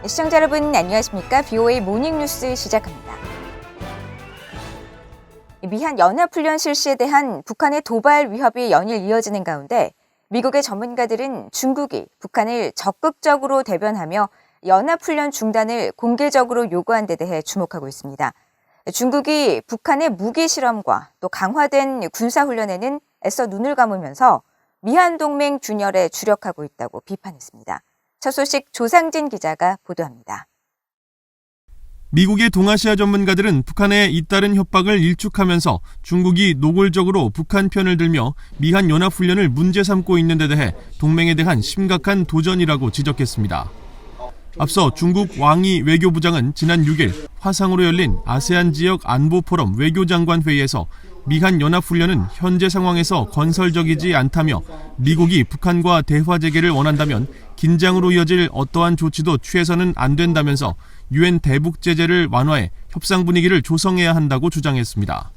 시청자 여러분 안녕하십니까? BOA 모닝뉴스 시작합니다. 미한 연합훈련 실시에 대한 북한의 도발 위협이 연일 이어지는 가운데 미국의 전문가들은 중국이 북한을 적극적으로 대변하며 연합훈련 중단을 공개적으로 요구한 데 대해 주목하고 있습니다. 중국이 북한의 무기 실험과 또 강화된 군사훈련에는 애써 눈을 감으면서 미한 동맹 균열에 주력하고 있다고 비판했습니다. 첫 소식 조상진 기자가 보도합니다. 미국의 동아시아 전문가들은 북한의 잇따른 협박을 일축하면서 중국이 노골적으로 북한 편을 들며 미한 연합훈련을 문제 삼고 있는 데 대해 동맹에 대한 심각한 도전이라고 지적했습니다. 앞서 중국 왕이 외교부장은 지난 6일 화상으로 열린 아세안 지역 안보 포럼 외교장관 회의에서 미한 연합훈련은 현재 상황에서 건설적이지 않다며 미국이 북한과 대화 재개를 원한다면 긴장으로 이어질 어떠한 조치도 취해서는 안 된다면서 유엔 대북 제재를 완화해 협상 분위기를 조성해야 한다고 주장했습니다.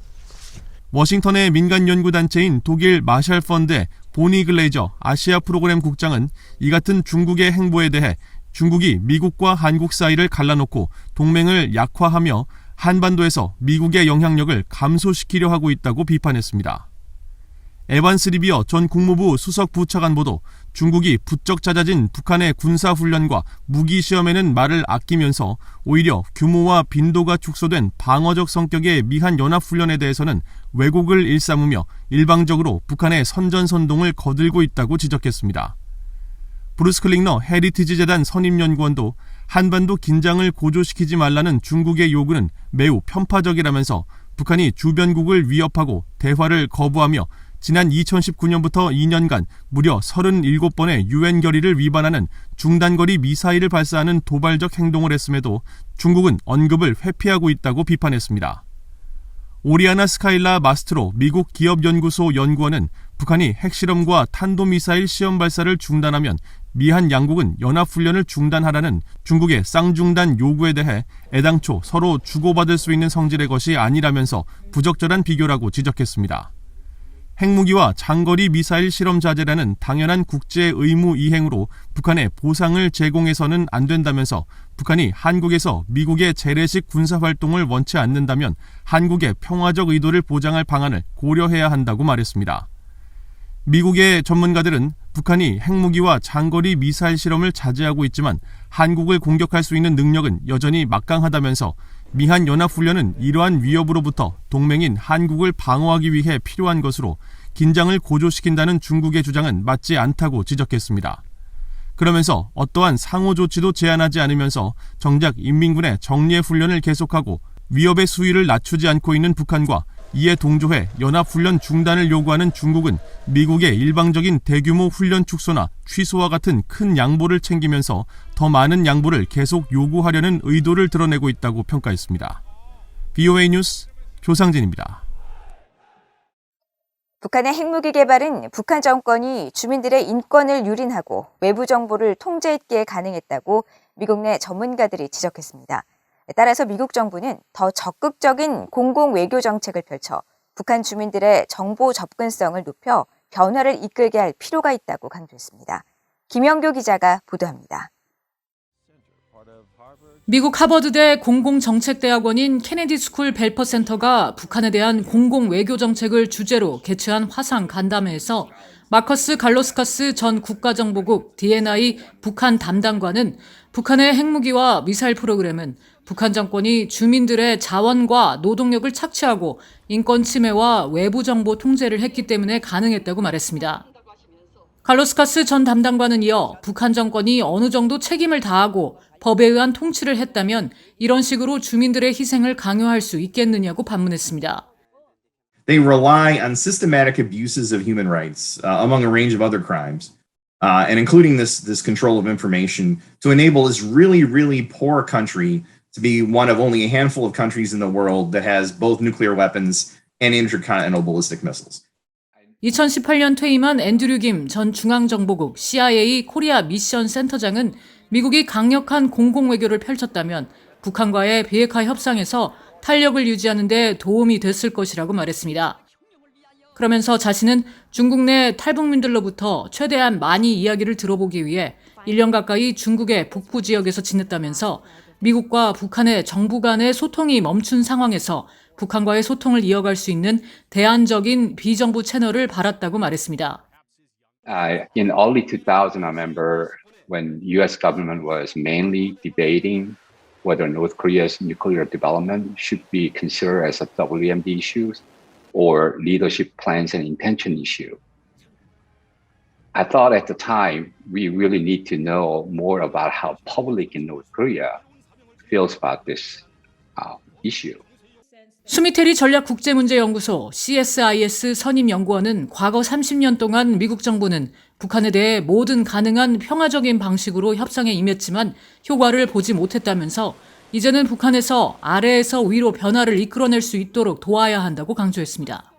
워싱턴의 민간 연구단체인 독일 마샬 펀드의 보니 글레이저 아시아 프로그램 국장은 이 같은 중국의 행보에 대해 중국이 미국과 한국 사이를 갈라놓고 동맹을 약화하며 한반도에서 미국의 영향력을 감소시키려 하고 있다고 비판했습니다. 에반스 리비어 전 국무부 수석 부차관보도 중국이 부쩍 잦아진 북한의 군사훈련과 무기시험에는 말을 아끼면서 오히려 규모와 빈도가 축소된 방어적 성격의 미한 연합훈련에 대해서는 왜곡을 일삼으며 일방적으로 북한의 선전선동을 거들고 있다고 지적했습니다. 브루스 클링너 헤리티지 재단 선임연구원도 한반도 긴장을 고조시키지 말라는 중국의 요구는 매우 편파적이라면서 북한이 주변국을 위협하고 대화를 거부하며 지난 2019년부터 2년간 무려 37번의 유엔 결의를 위반하는 중단거리 미사일을 발사하는 도발적 행동을 했음에도 중국은 언급을 회피하고 있다고 비판했습니다. 오리아나 스카일라 마스트로 미국 기업연구소 연구원은 북한이 핵실험과 탄도미사일 시험 발사를 중단하면 미한 양국은 연합훈련을 중단하라는 중국의 쌍중단 요구에 대해 애당초 서로 주고받을 수 있는 성질의 것이 아니라면서 부적절한 비교라고 지적했습니다. 핵무기와 장거리 미사일 실험 자제라는 당연한 국제 의무 이행으로 북한에 보상을 제공해서는 안 된다면서 북한이 한국에서 미국의 재래식 군사활동을 원치 않는다면 한국의 평화적 의도를 보장할 방안을 고려해야 한다고 말했습니다. 미국의 전문가들은 북한이 핵무기와 장거리 미사일 실험을 자제하고 있지만 한국을 공격할 수 있는 능력은 여전히 막강하다면서 미한 연합훈련은 이러한 위협으로부터 동맹인 한국을 방어하기 위해 필요한 것으로 긴장을 고조시킨다는 중국의 주장은 맞지 않다고 지적했습니다. 그러면서 어떠한 상호 조치도 제한하지 않으면서 정작 인민군의 정례 훈련을 계속하고 위협의 수위를 낮추지 않고 있는 북한과 이에 동조해 연합훈련 중단을 요구하는 중국은 미국의 일방적인 대규모 훈련 축소나 취소와 같은 큰 양보를 챙기면서 더 많은 양보를 계속 요구하려는 의도를 드러내고 있다고 평가했습니다. BOA 뉴스 조상진입니다. 북한의 핵무기 개발은 북한 정권이 주민들의 인권을 유린하고 외부 정보를 통제했기에 가능했다고 미국 내 전문가들이 지적했습니다. 따라서 미국 정부는 더 적극적인 공공 외교 정책을 펼쳐 북한 주민들의 정보 접근성을 높여 변화를 이끌게 할 필요가 있다고 강조했습니다. 김영교 기자가 보도합니다. 미국 하버드대 공공정책대학원인 케네디 스쿨 벨퍼 센터가 북한에 대한 공공 외교 정책을 주제로 개최한 화상 간담회에서 마커스 갈로스카스 전 국가정보국 D&I 북한 담당관은 북한의 핵무기와 미사일 프로그램은 북한 정권이 주민들의 자원과 노동력을 착취하고 인권 침해와 외부 정보 통제를 했기 때문에 가능했다고 말했습니다. 갈로스카스 전 담당관은 이어 북한 정권이 어느 정도 책임을 다하고 법에 의한 통치를 했다면 이런 식으로 주민들의 희생을 강요할 수 있겠느냐고 반문했습니다. They rely on systematic abuses of human rights, among a range of other crimes, and including this control of information to enable this really, really poor country to be one of only a handful of countries in the world that has both nuclear weapons and intercontinental ballistic missiles. 2018년 퇴임한 앤드류 김 전 중앙정보국 CIA 코리아 미션 센터장은 미국이 강력한 공공외교를 펼쳤다면 북한과의 비핵화 협상에서 탄력을 유지하는 데 도움이 됐을 것이라고 말했습니다. 그러면서 자신은 중국 내 탈북민들로부터 최대한 많이 이야기를 들어보기 위해 1년 가까이 중국의 북부 지역에서 지냈다면서 미국과 북한의 정부 간의 소통이 멈춘 상황에서 북한과의 소통을 이어갈 수 있는 대안적인 비정부 채널을 바랐다고 말했습니다. In early 2000, I remember when U.S. government was mainly debating whether North Korea's nuclear development should be considered as a WMD issue or leadership plans and intention issue. I thought at the time we really need to know more about how public in North Korea feels about this issue. 수미테리 전략국제문제연구소 CSIS 선임연구원은 과거 30년 동안 미국 정부는 북한에 대해 모든 가능한 평화적인 방식으로 협상에 임했지만 효과를 보지 못했다면서 이제는 북한에서 아래에서 위로 변화를 이끌어낼 수 있도록 도와야 한다고 강조했습니다.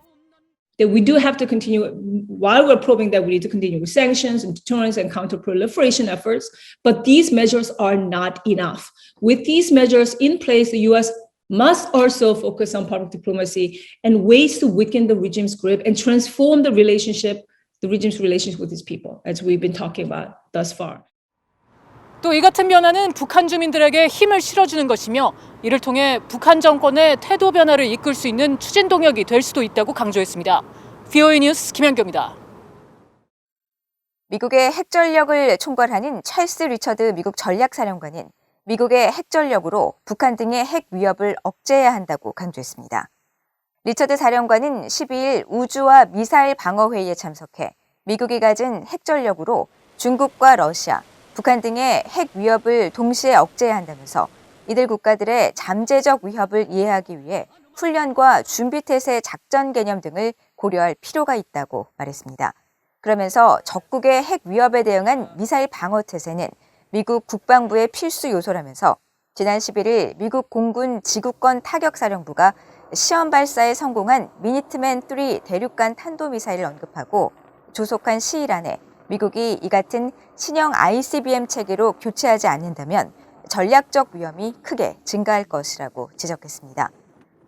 That we do have to continue, while we're probing that we need to continue with sanctions and deterrence and counter-proliferation efforts, but these measures are not enough. With these measures in place, the U.S. must also focus on public diplomacy and ways to weaken the regime's grip and transform the regime's relationship with its people, as we've been talking about thus far. 또 이 같은 변화는 북한 주민들에게 힘을 실어주는 것이며 이를 통해 북한 정권의 태도 변화를 이끌 수 있는 추진 동력이 될 수도 있다고 강조했습니다. VOA 뉴스 김현경입니다. 미국의 핵전력을 총괄하는 찰스 리처드 미국 전략사령관은 미국의 핵전력으로 북한 등의 핵 위협을 억제해야 한다고 강조했습니다. 리처드 사령관은 12일 우주와 미사일 방어회의에 참석해 미국이 가진 핵전력으로 중국과 러시아, 북한 등의 핵 위협을 동시에 억제해야 한다면서 이들 국가들의 잠재적 위협을 이해하기 위해 훈련과 준비태세 작전 개념 등을 고려할 필요가 있다고 말했습니다. 그러면서 적국의 핵 위협에 대응한 미사일 방어태세는 미국 국방부의 필수 요소라면서 지난 11일 미국 공군 지구권 타격사령부가 시험 발사에 성공한 미니트맨3 대륙간 탄도미사일을 언급하고 조속한 시일 안에 미국이 이 같은 신형 ICBM 체계로 교체하지 않는다면 전략적 위험이 크게 증가할 것이라고 지적했습니다.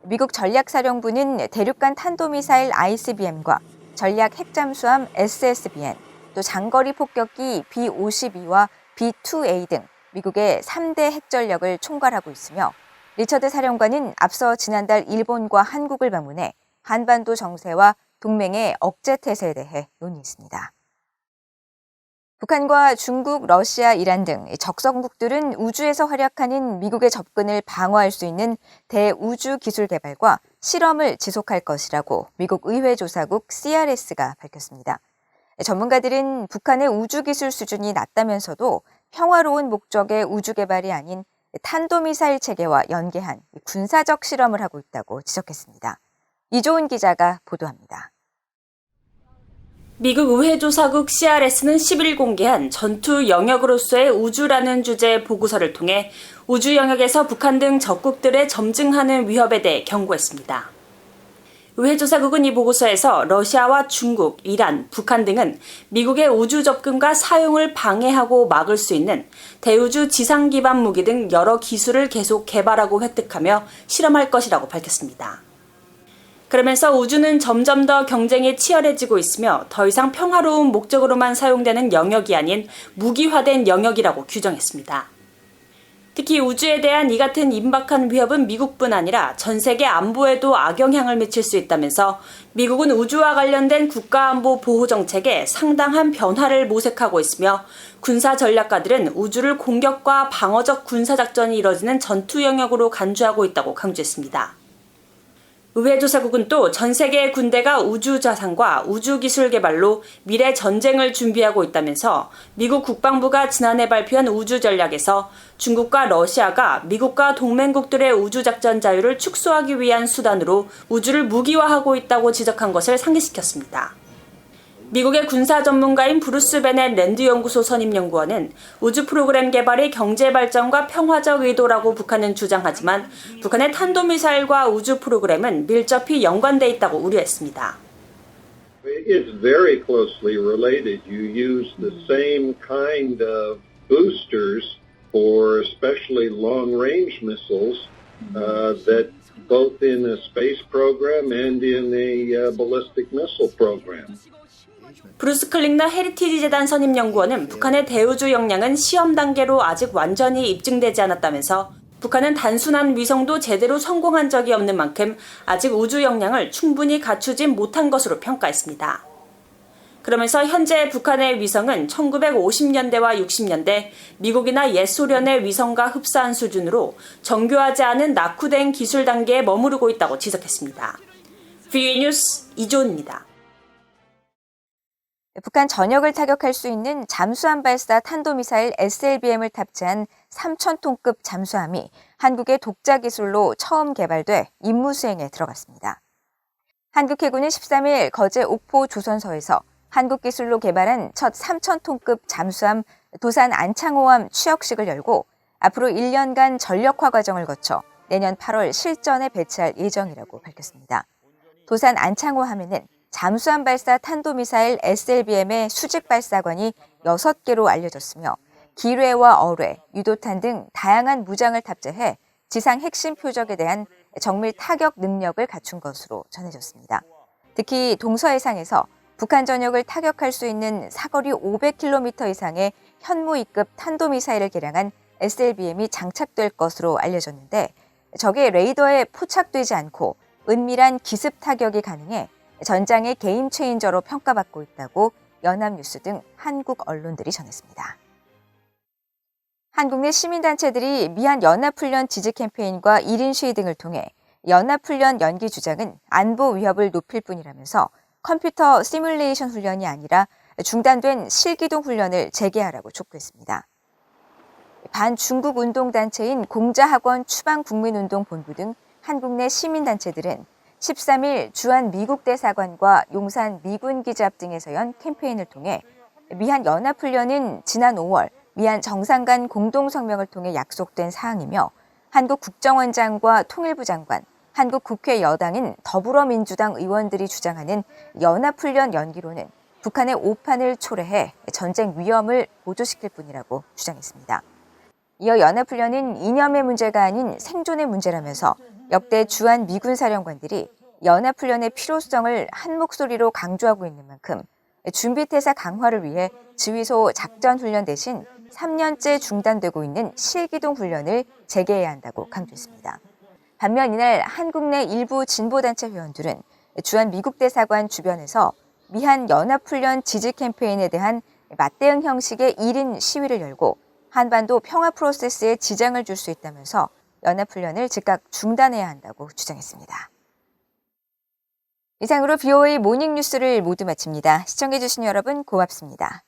미국 전략사령부는 대륙간 탄도미사일 ICBM과 전략 핵잠수함 SSBN, 또 장거리 폭격기 B-52와 B-2A 등 미국의 3대 핵전력을 총괄하고 있으며 리처드 사령관은 앞서 지난달 일본과 한국을 방문해 한반도 정세와 동맹의 억제 태세에 대해 논의했습니다. 북한과 중국, 러시아, 이란 등 적성국들은 우주에서 활약하는 미국의 접근을 방어할 수 있는 대우주 기술 개발과 실험을 지속할 것이라고 미국 의회조사국 CRS가 밝혔습니다. 전문가들은 북한의 우주 기술 수준이 낮다면서도 평화로운 목적의 우주 개발이 아닌 탄도미사일 체계와 연계한 군사적 실험을 하고 있다고 지적했습니다. 이조은 기자가 보도합니다. 미국 의회조사국 CRS는 10일 공개한 전투 영역으로서의 우주라는 주제의 보고서를 통해 우주 영역에서 북한 등 적국들의 점증하는 위협에 대해 경고했습니다. 의회조사국은 이 보고서에서 러시아와 중국, 이란, 북한 등은 미국의 우주 접근과 사용을 방해하고 막을 수 있는 대우주 지상 기반 무기 등 여러 기술을 계속 개발하고 획득하며 실험할 것이라고 밝혔습니다. 그러면서 우주는 점점 더 경쟁이 치열해지고 있으며 더 이상 평화로운 목적으로만 사용되는 영역이 아닌 무기화된 영역이라고 규정했습니다. 특히 우주에 대한 이 같은 임박한 위협은 미국뿐 아니라 전 세계 안보에도 악영향을 미칠 수 있다면서 미국은 우주와 관련된 국가안보 보호 정책에 상당한 변화를 모색하고 있으며 군사 전략가들은 우주를 공격과 방어적 군사작전이 이뤄지는 전투 영역으로 간주하고 있다고 강조했습니다. 의회조사국은 또 전 세계의 군대가 우주 자산과 우주 기술 개발로 미래 전쟁을 준비하고 있다면서 미국 국방부가 지난해 발표한 우주 전략에서 중국과 러시아가 미국과 동맹국들의 우주 작전 자유를 축소하기 위한 수단으로 우주를 무기화하고 있다고 지적한 것을 상기시켰습니다. 미국의 군사 전문가인 브루스 베넷 랜드 연구소 선임 연구원은 우주 프로그램 개발이 경제 발전과 평화적 의도라고 북한은 주장하지만 북한의 탄도미사일과 우주 프로그램은 밀접히 연관돼 있다고 우려했습니다. It's very closely related. You use the same kind of boosters for especially long-range missiles that both in a space program and in a ballistic missile program. 브루스 클링너 헤리티지 재단 선임 연구원은 북한의 대우주 역량은 시험 단계로 아직 완전히 입증되지 않았다면서 북한은 단순한 위성도 제대로 성공한 적이 없는 만큼 아직 우주 역량을 충분히 갖추지 못한 것으로 평가했습니다. 그러면서 현재 북한의 위성은 1950년대와 60년대 미국이나 옛 소련의 위성과 흡사한 수준으로 정교하지 않은 낙후된 기술 단계에 머무르고 있다고 지적했습니다. VOA 뉴스 이조은입니다. 북한 전역을 타격할 수 있는 잠수함 발사 탄도미사일 SLBM을 탑재한 3,000톤급 잠수함이 한국의 독자 기술로 처음 개발돼 임무 수행에 들어갔습니다. 한국해군은 13일 거제 옥포 조선소에서 한국 기술로 개발한 첫 3,000톤급 잠수함 도산 안창호함 취역식을 열고 앞으로 1년간 전력화 과정을 거쳐 내년 8월 실전에 배치할 예정이라고 밝혔습니다. 도산 안창호함에는 잠수함 발사 탄도미사일 SLBM의 수직 발사관이 6개로 알려졌으며 기뢰와 어뢰, 유도탄 등 다양한 무장을 탑재해 지상 핵심 표적에 대한 정밀 타격 능력을 갖춘 것으로 전해졌습니다. 특히 동서해상에서 북한 전역을 타격할 수 있는 사거리 500km 이상의 현무이급 탄도미사일을 개량한 SLBM이 장착될 것으로 알려졌는데 적의 레이더에 포착되지 않고 은밀한 기습 타격이 가능해 전장의 게임 체인저로 평가받고 있다고 연합뉴스 등 한국 언론들이 전했습니다. 한국 내 시민단체들이 미한 연합훈련 지지 캠페인과 1인 시위 등을 통해 연합훈련 연기 주장은 안보 위협을 높일 뿐이라면서 컴퓨터 시뮬레이션 훈련이 아니라 중단된 실기동 훈련을 재개하라고 촉구했습니다. 반중국 운동단체인 공자학원 추방국민운동본부 등 한국 내 시민단체들은 13일 주한 미국 대사관과 용산 미군기지 앞 등에서 연 캠페인을 통해 미한 연합훈련은 지난 5월 미한 정상 간 공동성명을 통해 약속된 사항이며 한국 국정원장과 통일부 장관, 한국 국회 여당인 더불어민주당 의원들이 주장하는 연합훈련 연기로는 북한의 오판을 초래해 전쟁 위험을 보조시킬 뿐이라고 주장했습니다. 이어 연합훈련은 이념의 문제가 아닌 생존의 문제라면서 역대 주한 미군 사령관들이 연합훈련의 필요성을 한 목소리로 강조하고 있는 만큼 준비태세 강화를 위해 지휘소 작전훈련 대신 3년째 중단되고 있는 실기동 훈련을 재개해야 한다고 강조했습니다. 반면 이날 한국 내 일부 진보단체 회원들은 주한 미국 대사관 주변에서 미한 연합훈련 지지 캠페인에 대한 맞대응 형식의 1인 시위를 열고 한반도 평화 프로세스에 지장을 줄 수 있다면서 연합훈련을 즉각 중단해야 한다고 주장했습니다. 이상으로 VOA 모닝뉴스를 모두 마칩니다. 시청해주신 여러분 고맙습니다.